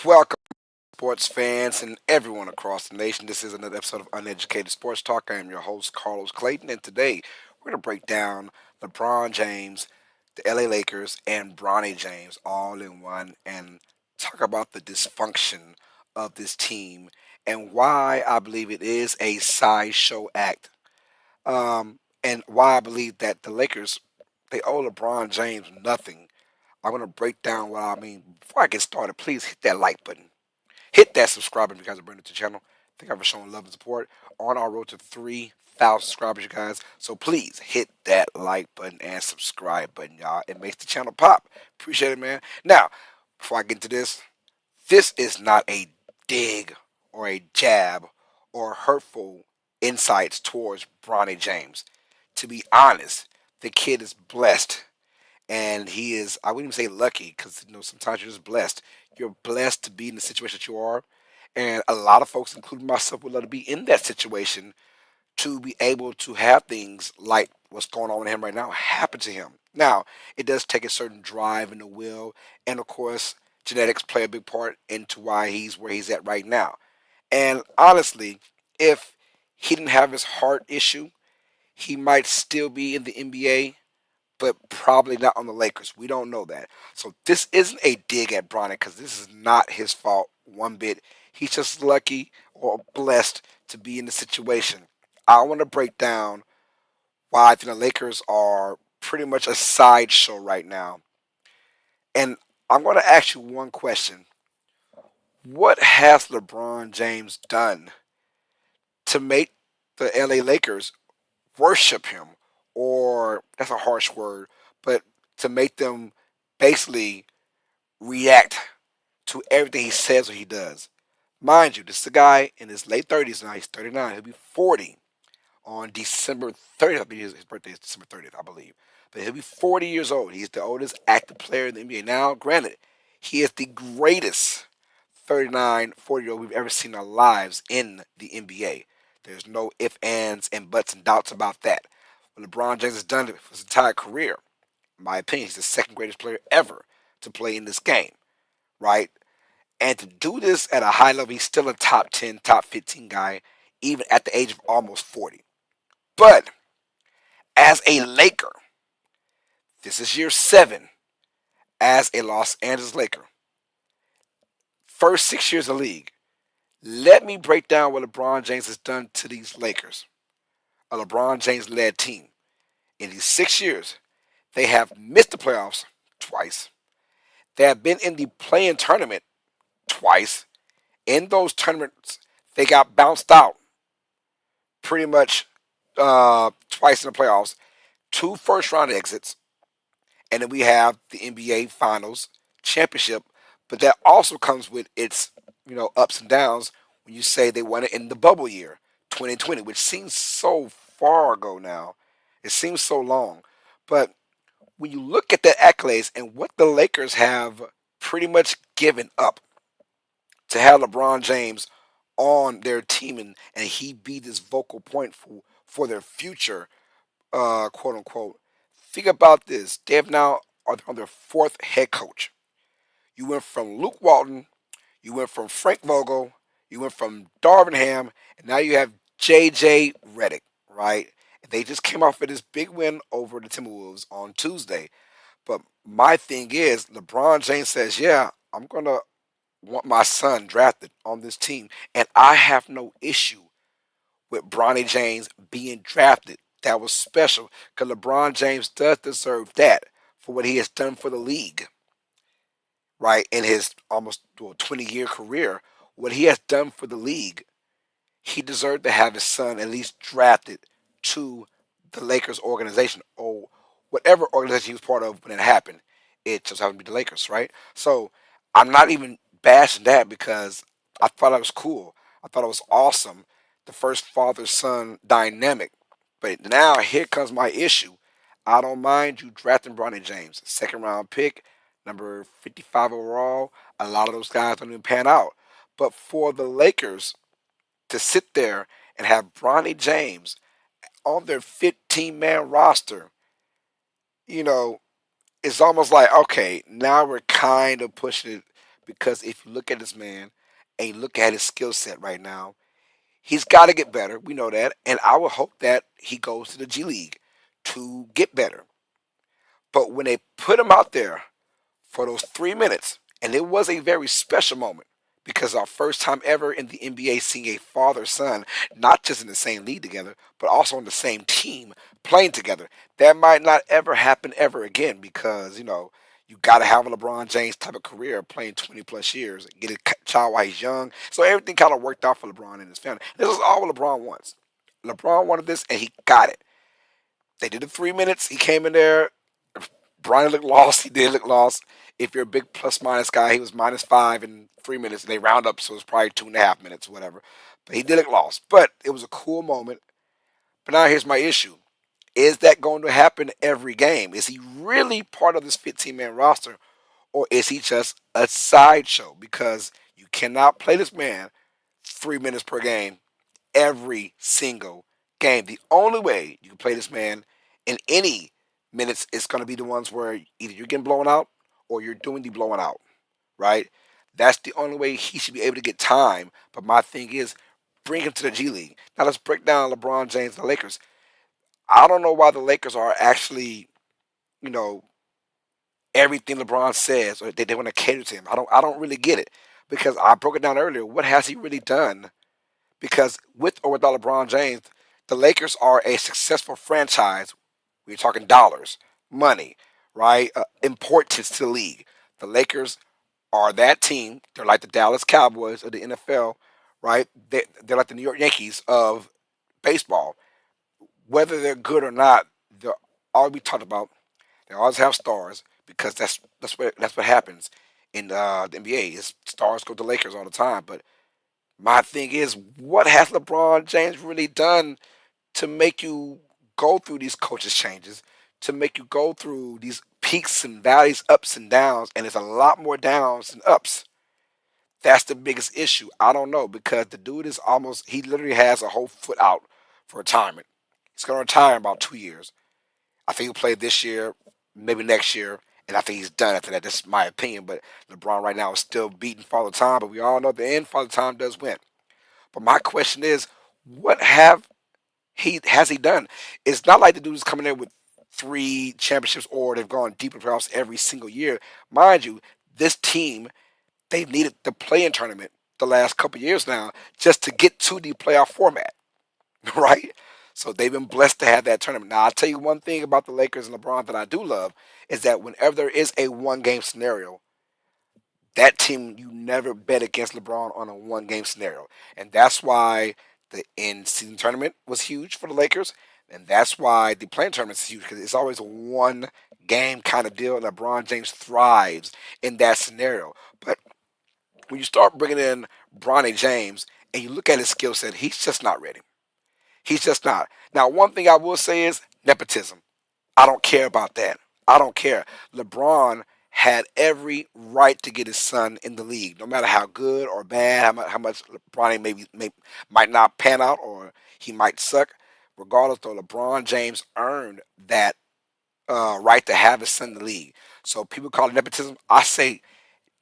Welcome, sports fans and everyone across the nation. This is another episode of Uneducated Sports Talk. I am your host, Carlos Clayton, and today we're going to break down LeBron James, the LA Lakers, and Bronny James all in one and talk about the dysfunction of this team and why I believe it is a sideshow act. And why I believe that the Lakers, they owe LeBron James nothing. I'm going to break down what I mean. Before I get started, please hit that like button. Hit that subscribe button if you guys are brand new to the channel. Thank you for showing love and support on our road to 3,000 subscribers, you guys. So please hit that like button and subscribe button, y'all. It makes the channel pop. Appreciate it, man. Now, before I get into this is not a dig or a jab or hurtful insights towards Bronny James. To be honest, the kid is blessed and he is, I wouldn't even say lucky because sometimes you're just blessed. You're blessed to be in the situation that you are, and a lot of folks, including myself, would love to be in that situation to be able to have things like what's going on with him right now happen to him. Now, it does take a certain drive and a will, and of course, genetics play a big part into why he's where he's at right now. And honestly, if he didn't have his heart issue, he might still be in the NBA, but probably not on the Lakers. We don't know that. So this isn't a dig at Bronny because this is not his fault one bit. He's just lucky or blessed to be in the situation. I want to break down why I think the Lakers are pretty much a sideshow right now. And I'm going to ask you one question. What has LeBron James done to make the LA Lakers worship him? Or, that's a harsh word, but to make them basically react to everything he says or he does. Mind you, this is a guy in his late 30s now. He's 39. He'll be 40 on December 30th. I believe his birthday is December 30th, I believe. But he'll be 40 years old. He's the oldest active player in the NBA. Now, granted, he is the greatest 39, 40-year-old we've ever seen in our lives in the NBA. There's no ifs, ands, and buts and doubts about that. What LeBron James has done for his entire career, in my opinion, he's the second greatest player ever to play in this game, right? And to do this at a high level, he's still a top 10, top 15 guy, even at the age of almost 40. But as a Laker, this is year 7 as a Los Angeles Laker. First 6 years of the league. Let me break down what LeBron James has done to these Lakers, a LeBron James led team. In these 6 years, they have missed the playoffs twice. They have been in the play-in tournament twice. In those tournaments, they got bounced out pretty much twice in the playoffs. Two first-round exits, and then we have the NBA Finals championship. But that also comes with its ups and downs when you say they won it in the bubble year, 2020, which seems so far ago now. It seems so long, but when you look at the accolades and what the Lakers have pretty much given up to have LeBron James on their team and he be this vocal point for their future, quote unquote. Think about this. They have now are on their fourth head coach. You went from Luke Walton, you went from Frank Vogel, you went from Darvin Ham, and now you have JJ Redick, right? They just came off of this big win over the Timberwolves on Tuesday. But my thing is, LeBron James says, yeah, I'm going to want my son drafted on this team. And I have no issue with Bronny James being drafted. That was special because LeBron James does deserve that for what he has done for the league, right? In his almost 20-year career, what he has done for the league, he deserved to have his son at least drafted to the Lakers organization or whatever organization he was part of when it happened. It just happened to be the Lakers, right? So I'm not even bashing that because I thought it was cool. I thought it was awesome. The first father son dynamic. But now here comes my issue. I don't mind you drafting Bronny James, second round pick, number 55 overall. A lot of those guys don't even pan out. But for the Lakers to sit there and have Bronny James on their 15-man roster, you know, it's almost like, okay, now we're kind of pushing it because if you look at this man and you look at his skill set right now, he's got to get better. We know that, and I would hope that he goes to the G League to get better. But when they put him out there for those 3 minutes, and it was a very special moment because our first time ever in the NBA seeing a father son not just in the same league together, but also on the same team playing together. That might not ever happen ever again because you got to have a LeBron James type of career playing 20 plus years, get a child while he's young. So everything kind of worked out for LeBron and his family. This is all what LeBron wants. LeBron wanted this and he got it. They did the 3 minutes. He came in there. Brian looked lost. He did look lost. If you're a big plus minus guy, he was -5 in 3 minutes, and they round up, so it was probably 2.5 minutes, whatever. But he did look lost. But it was a cool moment. But now here's my issue: is that going to happen every game? Is he really part of this 15-man roster, or is he just a sideshow? Because you cannot play this man 3 minutes per game every single game. The only way you can play this man in any minutes is going to be the ones where either you're getting blown out or you're doing the blowing out, right? That's the only way he should be able to get time. But my thing is, bring him to the G League. Now let's break down LeBron James and the Lakers. I don't know why the Lakers are actually, you know, everything LeBron says, or they want to cater to him. I don't really get it because I broke it down earlier. What has he really done? Because with or without LeBron James, the Lakers are a successful franchise. We're talking dollars, money, right? Importance to the league. The Lakers are that team. They're like the Dallas Cowboys of the NFL, right? They're like the New York Yankees of baseball. Whether they're good or not, they're all we talked about. They always have stars because that's what happens in the NBA. Is stars go to Lakers all the time, but my thing is, what has LeBron James really done to make you go through these coaches changes, to make you go through these peaks and valleys, ups and downs, and it's a lot more downs than ups. That's the biggest issue. I don't know because the dude is he literally has a whole foot out for retirement. He's going to retire in about 2 years. I think he'll play this year, maybe next year, and I think he's done after that. That's my opinion. But LeBron right now is still beating Father Time, but we all know at the end, Father Time does win. But my question is, what have he has he done? It's not like the dude is coming in with 3 championships or they've gone deep in playoffs every single year. Mind you, this team they've needed the play-in tournament the last couple of years now just to get to the playoff format, right? So they've been blessed to have that tournament. Now I'll tell you one thing about the Lakers and LeBron that I do love is that whenever there is a one-game scenario, that team you never bet against LeBron on a one game scenario. And that's why the in season tournament was huge for the Lakers. And that's why the playing tournament is huge because it's always a one game kind of deal. And LeBron James thrives in that scenario. But when you start bringing in Bronny James and you look at his skill set, he's just not ready. He's just not. Now, one thing I will say is nepotism. I don't care about that. I don't care. LeBron had every right to get his son in the league, no matter how good or bad, how much LeBron might not pan out or he might suck. Regardless, though, LeBron James earned that right to have his son in the league. So people call it nepotism. I say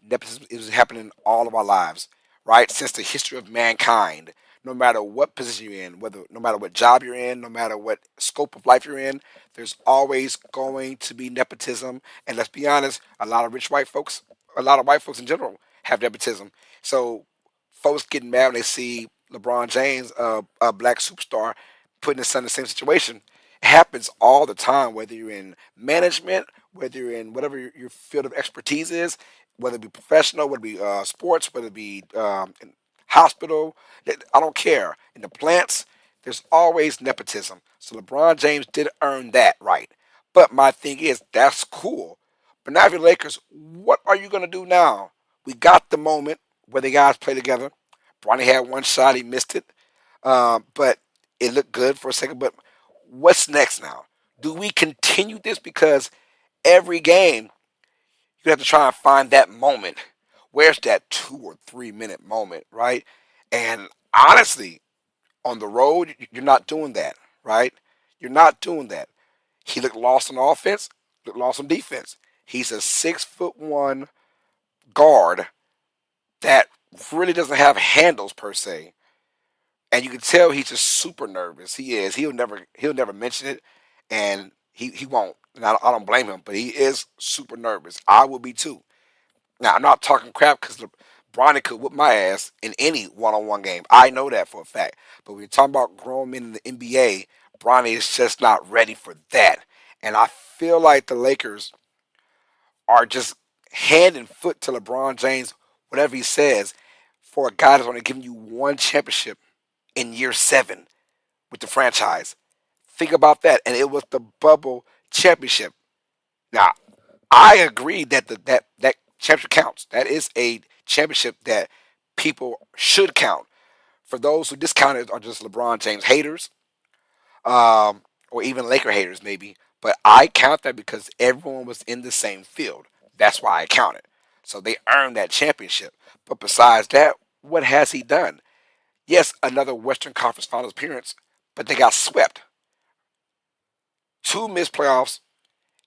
nepotism is happening all of our lives, right? Since the history of mankind, no matter what position you're in, whether no matter what job you're in, no matter what scope of life you're in, there's always going to be nepotism. And let's be honest, a lot of white folks in general have nepotism. So folks getting mad when they see LeBron James, a black superstar, putting his son in the same situation. It happens all the time, whether you're in management, whether you're in whatever your field of expertise is, whether it be professional, whether it be sports, whether it be in hospital. I don't care. In the plants, there's always nepotism. So LeBron James did earn that right. But my thing is, that's cool. But now if you're Lakers, what are you going to do now? We got the moment where the guys play together. Bronny had one shot, he missed it. But it looked good for a second. But what's next now? Do we continue this? Because every game, you have to try and find that moment. Where's that 2 or 3 minute moment, right? And honestly, on the road, you're not doing that, right? You're not doing that. He looked lost on offense, looked lost on defense. He's a 6'1" guard that really doesn't have handles per se, and you can tell he's just super nervous. He is. He'll never mention it, and he won't. And I don't blame him, but he is super nervous. I will be too. Now I'm not talking crap because Bronny could whip my ass in any one-on-one game. I know that for a fact. But when you're talking about grown men in the NBA, Bronny is just not ready for that. And I feel like the Lakers are just hand and foot to LeBron James, whatever he says, for a guy that's only giving you one championship in year seven with the franchise. Think about that. And it was the bubble championship. Now, I agree that that championship counts. That is a championship that people should count. For those who discount it are just LeBron James haters, or even Laker haters maybe. But I count that because everyone was in the same field. That's why I count it. So they earned that championship. But besides that, what has he done? Yes, another Western Conference Finals appearance, but they got swept. Two missed playoffs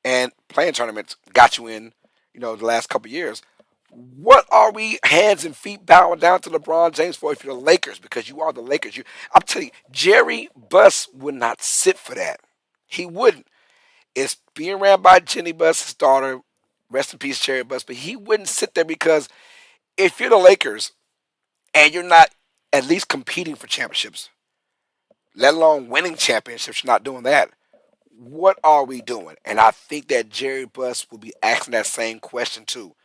and playing tournaments got you in, the last couple of years. What are we hands and feet bowing down to LeBron James for if you're the Lakers? Because you are the Lakers. I'm telling you, Jerry Buss would not sit for that. He wouldn't. It's being ran by Jenny Buss, his daughter. Rest in peace, Jerry Buss. But he wouldn't sit there because if you're the Lakers and you're not at least competing for championships, let alone winning championships, you're not doing that. What are we doing? And I think that Jerry Buss will be asking that same question too.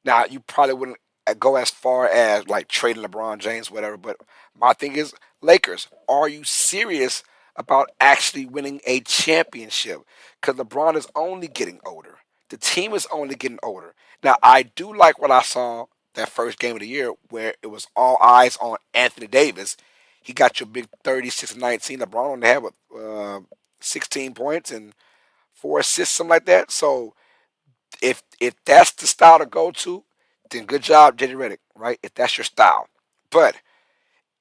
Now, you probably wouldn't go as far as like trading LeBron James, whatever. But my thing is, Lakers, are you serious about actually winning a championship? Because LeBron is only getting older. The team is only getting older. Now, I do like what I saw that first game of the year where it was all eyes on Anthony Davis. He got your big 36-19. LeBron only had 16 points and 4 assists, something like that. So if that's the style to go to, then good job, Jenny Reddick, right? If that's your style. But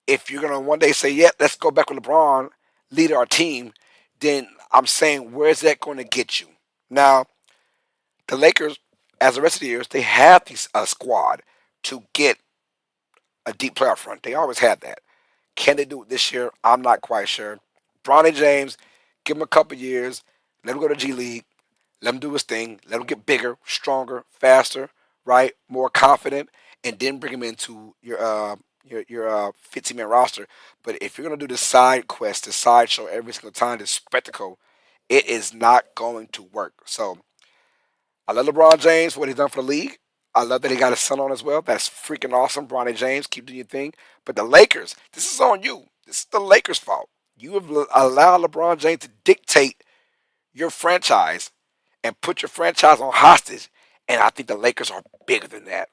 if you're gonna one day say, yeah, let's go back with LeBron, lead our team, then I'm saying, where's that going to get you? Now, the Lakers, as the rest of the years, they have these squad to get a deep playoff run. They always had that. Can they do it this year? I'm not quite sure. Bronny James, give him a couple years, let him go to G League, let him do his thing. Let him get bigger, stronger, faster, right? More confident, and then bring him into your 15-man roster. But if you're gonna do the side quest, the side show every single time, this spectacle, it is not going to work. So I love LeBron James, what he's done for the league. I love that he got his son on as well. That's freaking awesome, Bronny James. Keep doing your thing. But the Lakers, this is on you. This is the Lakers' fault. You have allowed LeBron James to dictate your franchise and put your franchise on hostage. And I think the Lakers are bigger than that.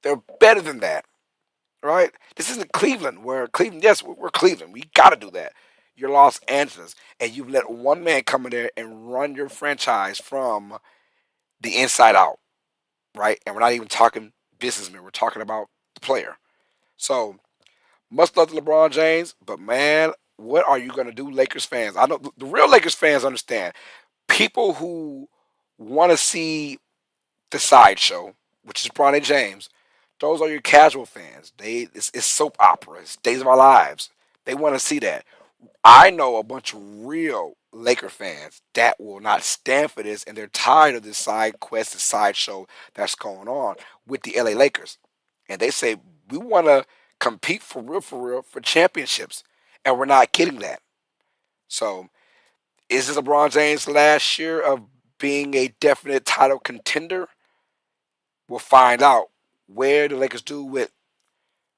They're better than that, right? This isn't Cleveland, where Cleveland, yes, we're Cleveland. We got to do that. You're Los Angeles, and you've let one man come in there and run your franchise from the inside out, right? And we're not even talking businessmen. We're talking about the player. So, much love to LeBron James, but man, what are you going to do, Lakers fans? I know the real Lakers fans understand. People who want to see the sideshow, which is Bronny James, those are your casual fans. It's soap opera. It's Days of Our Lives. They want to see that. I know a bunch of real Laker fans that will not stand for this, and they're tired of this side quest, this sideshow that's going on with the LA Lakers. And they say we want to compete for real, for championships, and we're not getting that. So, is this LeBron James' last year of being a definite title contender? We'll find out where the Lakers do with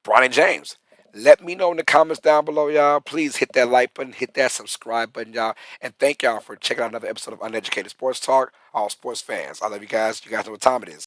Bronny James. Let me know in the comments down below, y'all. Please hit that like button, hit that subscribe button, y'all. And thank y'all for checking out another episode of Uneducated Sports Talk, all sports fans. I love you guys. You guys know what time it is.